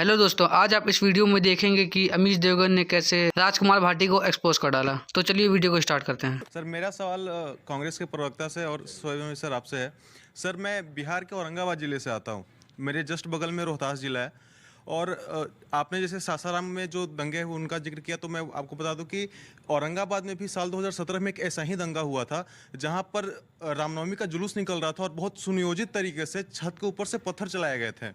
Hello दोस्तों, आज आप इस वीडियो में देखेंगे कि अमीश देवगन ने कैसे राजकुमार भाटी को एक्सपोज कर डाला। तो चलिए वीडियो को स्टार्ट करते हैं। सर, मेरा सवाल कांग्रेस के प्रवक्ता से और स्वयं सर आपसे है। सर, मैं बिहार के औरंगाबाद ज़िले से आता हूँ। मेरे जस्ट बगल में रोहतास ज़िला है। और आपने जैसे सासाराम में जो दंगे हुए उनका जिक्र किया, तो मैं आपको बता दूं कि औरंगाबाद में भी साल 2017 में एक ऐसा ही दंगा हुआ था, जहां पर रामनवमी का जुलूस निकल रहा था और बहुत सुनियोजित तरीके से छत के ऊपर से पत्थर चलाए गए थे।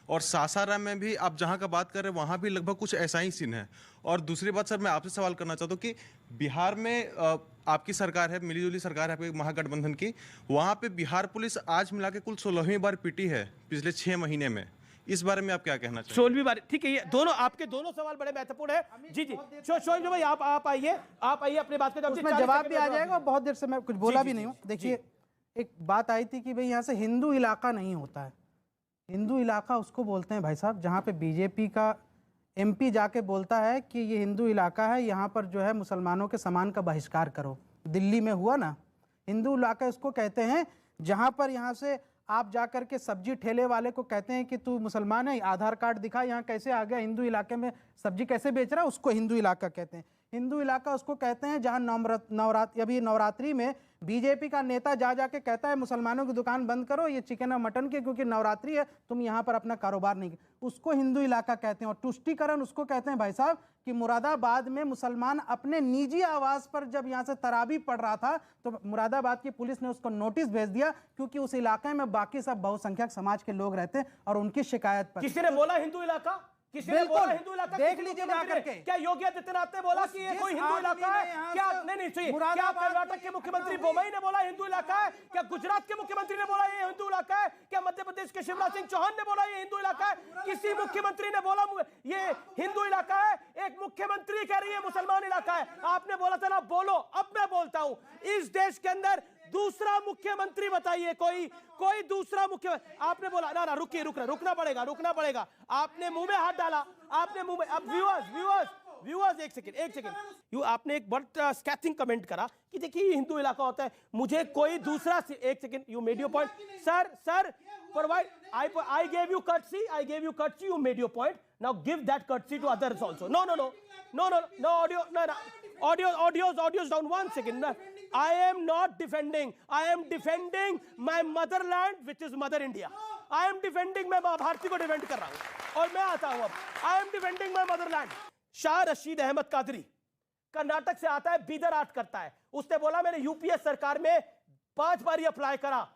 और सासाराम में भी आप जहां का बात कर रहे हैं, वहां भी लगभग कुछ ऐसा ही सीन है। और दूसरी बात सर, मैं आपसे सवाल करना चाहता हूँ कि बिहार में आपकी सरकार है, मिलीजुली सरकार है आपकी महागठबंधन की। वहां पे बिहार पुलिस आज मिला के कुल 16वीं बार पीटी है पिछले 6 महीने में। इस बारे में आप क्या कहना चाहिए? 16वीं बार, ठीक है। ये दोनों आपके दोनों सवाल बड़े महत्वपूर्ण है। जी जी, शोएब भाई आप आइए अपनी बात का उसमें जवाब भी आ जाएगा। बहुत देर से मैं कुछ बोला भी नहीं हूँ। देखिए, एक बात आई थी कि भाई यहाँ से हिंदू इलाका नहीं होता है। हिंदू इलाका उसको बोलते हैं भाई साहब जहाँ पे बीजेपी का एमपी जाके बोलता है कि ये हिंदू इलाका है, यहाँ पर जो है मुसलमानों के सामान का बहिष्कार करो। दिल्ली में हुआ ना, हिंदू इलाका उसको कहते हैं जहाँ पर यहाँ से आप जाकर के सब्जी ठेले वाले को कहते हैं कि तू मुसलमान है, आधार कार्ड दिखा, यहाँ कैसे आ गया, हिंदू इलाके में सब्जी कैसे बेच रहा है, उसको हिंदू इलाका कहते हैं। हिंदू इलाका उसको कहते हैं जहाँ नवरात्रि में बीजेपी का नेता जा जाके कहता है मुसलमानों की दुकान बंद करो, ये चिकन और मटन की, क्योंकि नवरात्रि है, तुम यहाँ पर अपना कारोबार नहीं, उसको हिंदू इलाका कहते हैं। और तुष्टीकरण उसको कहते हैं भाई साहब कि मुरादाबाद में मुसलमान अपने निजी आवास पर जब यहाँ से तरावी पढ़ रहा था तो मुरादाबाद की पुलिस ने उसको नोटिस भेज दिया, क्योंकि उस इलाके में बाकी सब बहुसंख्यक समाज के लोग रहते हैं और उनकी शिकायत पर। किसी ने बोला हिंदू इलाका? किसी ने बोला हिंदू इलाका? देख लीजिए जाकर के। क्या योगी आदित्यनाथ ने बोला कि ये कोई हिंदू इलाका है? क्या नहीं चाहिए? क्या कर्नाटक के मुख्यमंत्री बोमई ने बोला हिंदू इलाका है? क्या गुजरात के मुख्यमंत्री ने बोला ये हिंदू इलाका है? क्या मध्य प्रदेश के शिवराज सिंह चौहान ने बोला ये हिंदू इलाका है? किसी मुख्यमंत्री ने बोला ये हिंदू इलाका है? एक मुख्यमंत्री कह रही है मुसलमान इलाका है। आपने बोला था ना बोलो, अब मैं बोलता हूं। इस देश के अंदर दूसरा मुख्यमंत्री बताइए, कोई दूसरा मुख्यमंत्री। आपने बोला ना रुकना पड़ेगा। आपने मुंह में हाथ डाला, आपने मुंह में। अब व्यूअर्स एक सेकंड, आपने एक बड़ा स्कैथिंग कमेंट करा कि देखिए हिंदू इलाका होता है, मुझे कोई दूसरा। एक second, you made your point sir provide. I gave you courtesy, you made your point. Now give that courtesy to others also. No, audio's down. 1 second. I am not defending. I am defending my motherland, which is Mother India. I am defending, मैं माँ भारती को defend कर रहा हूँ और मैं आता हूँ अब। I am defending my motherland. Shah Rashid Ahmad Qadri Karnataka से आता है, बीदर आर्ट करता है। उसने बोला मैंने यूपीए सरकार में 5 बार ही अप्लाई करा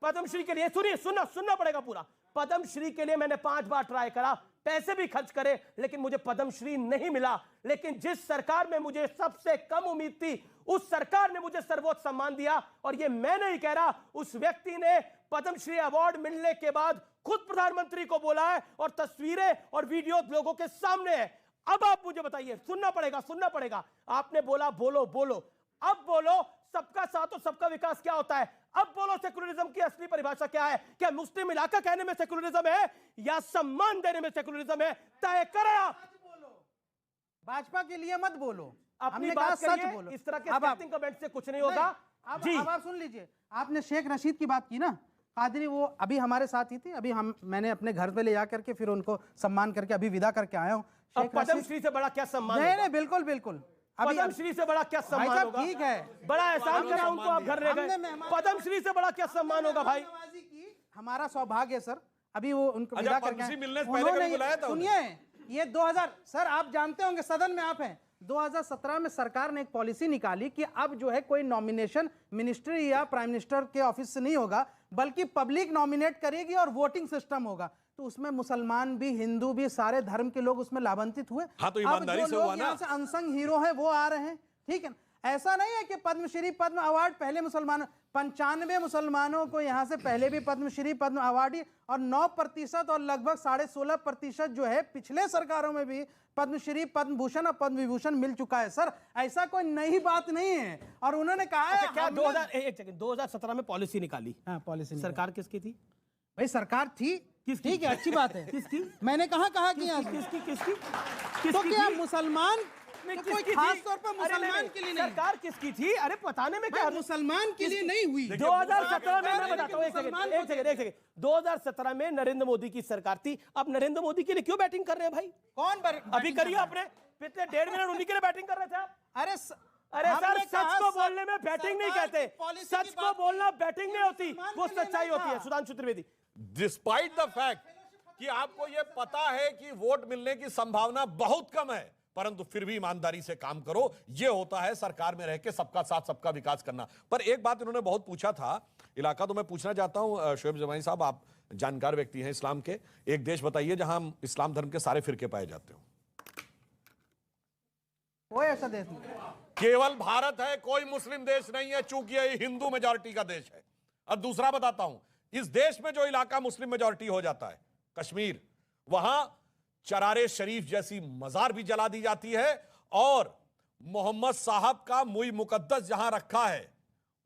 पद्मश्री के लिए। सुनना पड़ेगा पूरा। पद्मश्री के लिए मैंने 5 बार ट्राई करा, पैसे भी खर्च करे, लेकिन मुझे पद्मश्री नहीं मिला। लेकिन जिस सरकार में मुझे सबसे कम उम्मीद थी, उस सरकार ने मुझे सर्वोच्च सम्मान दिया। और ये मैं नहीं कह रहा, उस व्यक्ति ने पद्मश्री अवार्ड मिलने के बाद खुद प्रधानमंत्री को बोला है और तस्वीरें और वीडियो लोगों के सामने है। अब आप मुझे बताइए, सुनना पड़ेगा। आपने बोला बोलो, अब बोलो सबका साथ और सबका विकास क्या होता है? अब बोलो सेकुलरिज्म की असली परिभाषा क्या है? क्या मुस्लिम इलाका कहने में सेकुलरिज्म है या सम्मान देने में सेकुलरिज्म है? तय करें आप। भाजपा के लिए मत बोलो, अपनी बात सच बोलो। इस तरह के स्कैथिंग कमेंट से कुछ नहीं होगा। अब आप सुन लीजिए, आपने शेख रशीद की बात की ना, कादरी, वो अभी हमारे साथ ही थी। अभी मैंने अपने घर पे ले जा करके फिर उनको सम्मान करके अभी विदा करके आया हूँ। पद्मश्री से बड़ा क्या सम्मान? नहीं, बिल्कुल। पद्मश्री से बड़ा क्या सम्मान होगा? ठीक है, बड़ा एहसान करा उनको, आप घर ले गए। पद्मश्री से बड़ा क्या सम्मान होगा भाई? हमारा सौभाग्य है सर, अभी वो उनको विदा करके मिलने से पहले कभी बुलाया था? सुनिए, ये 2000 सर आप जानते होंगे, सदन में आप हैं, 2017 में सरकार ने एक पॉलिसी निकाली कि अब जो है कोई नॉमिनेशन मिनिस्ट्री या प्राइम मिनिस्टर के ऑफिस से नहीं होगा, बल्कि पब्लिक नॉमिनेट करेगी और वोटिंग सिस्टम होगा। तो उसमें मुसलमान भी, हिंदू भी, सारे धर्म के लोग उसमें लाभान्वित हुए। हाँ, तो ईमानदारी से हुआ ना। यहाँ से अनसंग हीरो है वो आ रहे हैं, ठीक है। ऐसा नहीं है कि पद्मश्री पद्म अवार्ड पहले 95 मुसलमानों को यहाँ से पहले भी पद्मश्री पद्म अवार्ड, और 9% और लगभग 16.5% जो है पिछले सरकारों में भी पद्मश्री, पद्म भूषण और पद्म विभूषण मिल चुका है सर। ऐसा कोई नई बात नहीं है। और उन्होंने कहा है क्या 2017 में पॉलिसी निकाली? हाँ, पॉलिसी सरकार किसकी थी भाई? सरकार थी, ठीक है, अच्छी बात है। किसकी? मैंने कहा कि किसकी? तो क्या में तो किसकी कोई थी? खास तौर पर अरे मुसलमान के लिए नहीं। सरकार किसकी थी? अरे बताने में क्या भाई, मुसलमान के लिए नहीं हुई। 2017 में मैं बताता हूँ, एक मुसलमान सेकंड 2017 में नरेंद्र मोदी की सरकार थी। अब नरेंद्र मोदी के लिए क्यों बैटिंग कर रहे हैं भाई? अभी करिए, आपने पिछले 1.5 मिनट उन्हीं के लिए बैटिंग कर रहे थे आप। अरे अरे सर, सच को बोलने में बैटिंग नहीं कहते, सच को बोलना बैटिंग नहीं होती, वो सच्चाई होती है। Sudhanshu Trivedi, despite the fact कि आपको यह पता है कि वोट मिलने की संभावना बहुत कम है, परंतु फिर भी ईमानदारी से काम करो। यह होता है सरकार में रह के सबका साथ सबका विकास करना। पर एक बात इन्होंने बहुत पूछा था, इलाका तो मैं पूछना चाहता हूं शोएब जमाई साहब, आप जानकार व्यक्ति हैं इस्लाम के, एक देश बताइए जहां इस्लाम धर्म के सारे फिरके पाए जाते हो। कोई ऐसा देश नहीं। केवल भारत है, कोई मुस्लिम देश नहीं है, चूंकि ये हिंदू मेजॉरिटी का देश है। अब दूसरा बताता हूं, इस देश में जो इलाका मुस्लिम मेजॉरिटी हो जाता है, कश्मीर, वहां चरारे शरीफ जैसी मजार भी जला दी जाती है, और मोहम्मद साहब का मुई मुकद्दस जहां रखा है,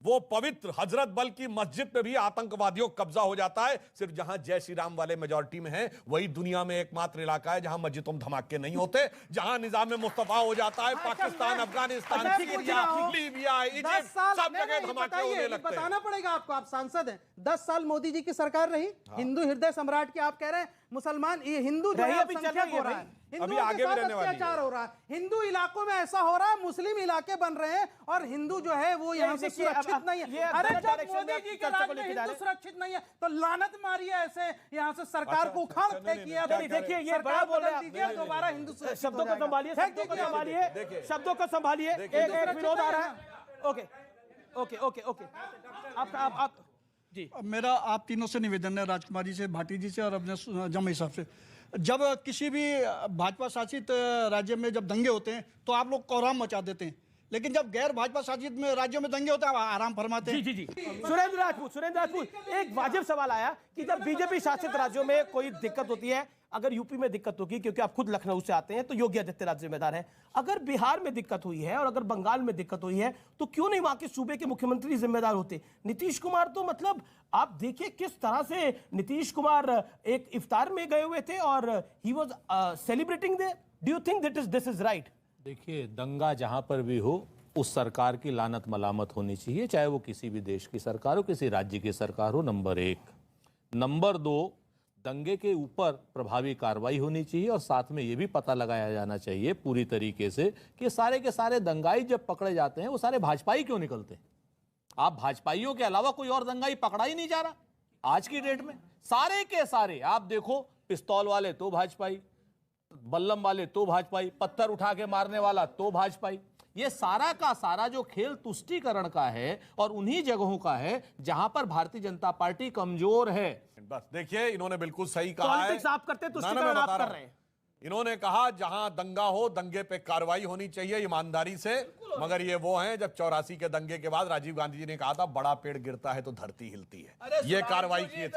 वो पवित्र हजरत बल की मस्जिद पे भी आतंकवादियों का कब्जा हो जाता है। सिर्फ जहां जय श्री राम वाले मेजॉरिटी में है, वही दुनिया में एकमात्र इलाका है जहां मस्जिदों में धमाके नहीं होते, जहां निजाम मुस्तफा हो जाता है। Pakistan, Afghanistan, Syria, Libya, Egypt, सब जगह धमाके होने लगते हैं। बताना पड़ेगा आपको, आप सांसद हैं। 10 साल मोदी जी की सरकार रही, हिंदू हृदय सम्राट की आप कह रहे हैं, मुसलमान ये हिंदू जो है अभी चल संख्यक रही है हो रहा है, भाई। अभी हिंदुओं आगे के भी साथ रहने वाली है। अत्याचार हो रहा है, हिंदू इलाकों में ऐसा हो रहा है, मुस्लिम इलाके बन रहे हैं और हिंदू जो है वो यहाँ से देखिए, अब सुरक्षित नहीं ये है। अरे गलत जब डायरेक्शन में मोदी आप जी के चर्चा राज को में लेके जा हिंदू रहे हैं। सुरक्षित नहीं है तो लानत मारिए ऐसे यहाँ से सरकार को उखाड़ फेंकिए। आप नहीं, देखिए, ये बड़ा बोल रहे हैं आप। दीजिए, दोबारा हिंदू सुरक्षित शब्दों हो को जाएगा। संभालिए, फेंक शब्दों को दीजिए। संभालिए, शब्दों को संभालिए। एक विनोद आ रहा है। ओके ओके ओके ओके, आप जी। मेरा आप तीनों से निवेदन है, राजकुमार जी से, भाटी जी से और अपने जमाई साहब से। जब किसी भी भाजपा शासित राज्य में जब दंगे होते हैं तो आप लोग कोहराम मचा देते हैं, लेकिन जब गैर भाजपा शासित में राज्यों में दंगे होते हैं आप आराम फरमाते हैं। जी जी जी। सुरेंद्र राजपूत, एक वाजिब सवाल आया कि जब बीजेपी शासित राज्यों में कोई दिक्कत होती है, अगर यूपी में दिक्कत होगी, क्योंकि आप खुद लखनऊ से आते हैं, तो योगी आदित्यनाथ जिम्मेदार है, अगर बिहार में दिक्कत हुई है और अगर बंगाल में दिक्कत हुई है, तो क्यों नहीं वहां के सूबे के मुख्यमंत्री जिम्मेदार होते? नीतीश कुमार तो मतलब आप देखिए किस तरह से नीतीश कुमार एक इफ्तार में गए हुए थे और he was celebrating they. Do you think this is right? देखिए, दंगा जहां पर भी हो, उस सरकार की लानत मलामत होनी चाहिए, चाहे वो किसी भी देश की सरकार हो, किसी राज्य की सरकार हो, नंबर 1। नंबर 2, दंगे के ऊपर प्रभावी कार्रवाई होनी चाहिए और साथ में ये भी पता लगाया जाना चाहिए पूरी तरीके से कि सारे के सारे दंगाई जब पकड़े जाते हैं वो सारे भाजपाई क्यों निकलते हैं। आप भाजपाइयों के अलावा कोई और दंगाई पकड़ा ही नहीं जा रहा आज की डेट में। सारे के सारे आप देखो, पिस्तौल वाले तो भाजपाई, बल्लम वाले तो भाजपाई, पत्थर उठा के मारने वाला तो भाजपाई। ये सारा का सारा जो खेल तुष्टीकरण का है और उन्हीं जगहों का है जहां पर भारतीय जनता पार्टी कमजोर है। बस देखिए, इन्होंने बिल्कुल सही कहा है। पॉलिटिक्स आप करते हैं, ना, तुष्टीकरण मैं बता आप रहा कर हूं। रहे हैं। इन्होंने कहा जहां दंगा हो, दंगे पे कार्रवाई होनी चाहिए ईमानदारी से, मगर ये वो हैं जब 84 के दंगे के बाद राजीव गांधी जी ने कहा था बड़ा पेड़ गिरता है तो धरती हिलती है, ये कार्रवाई की थी।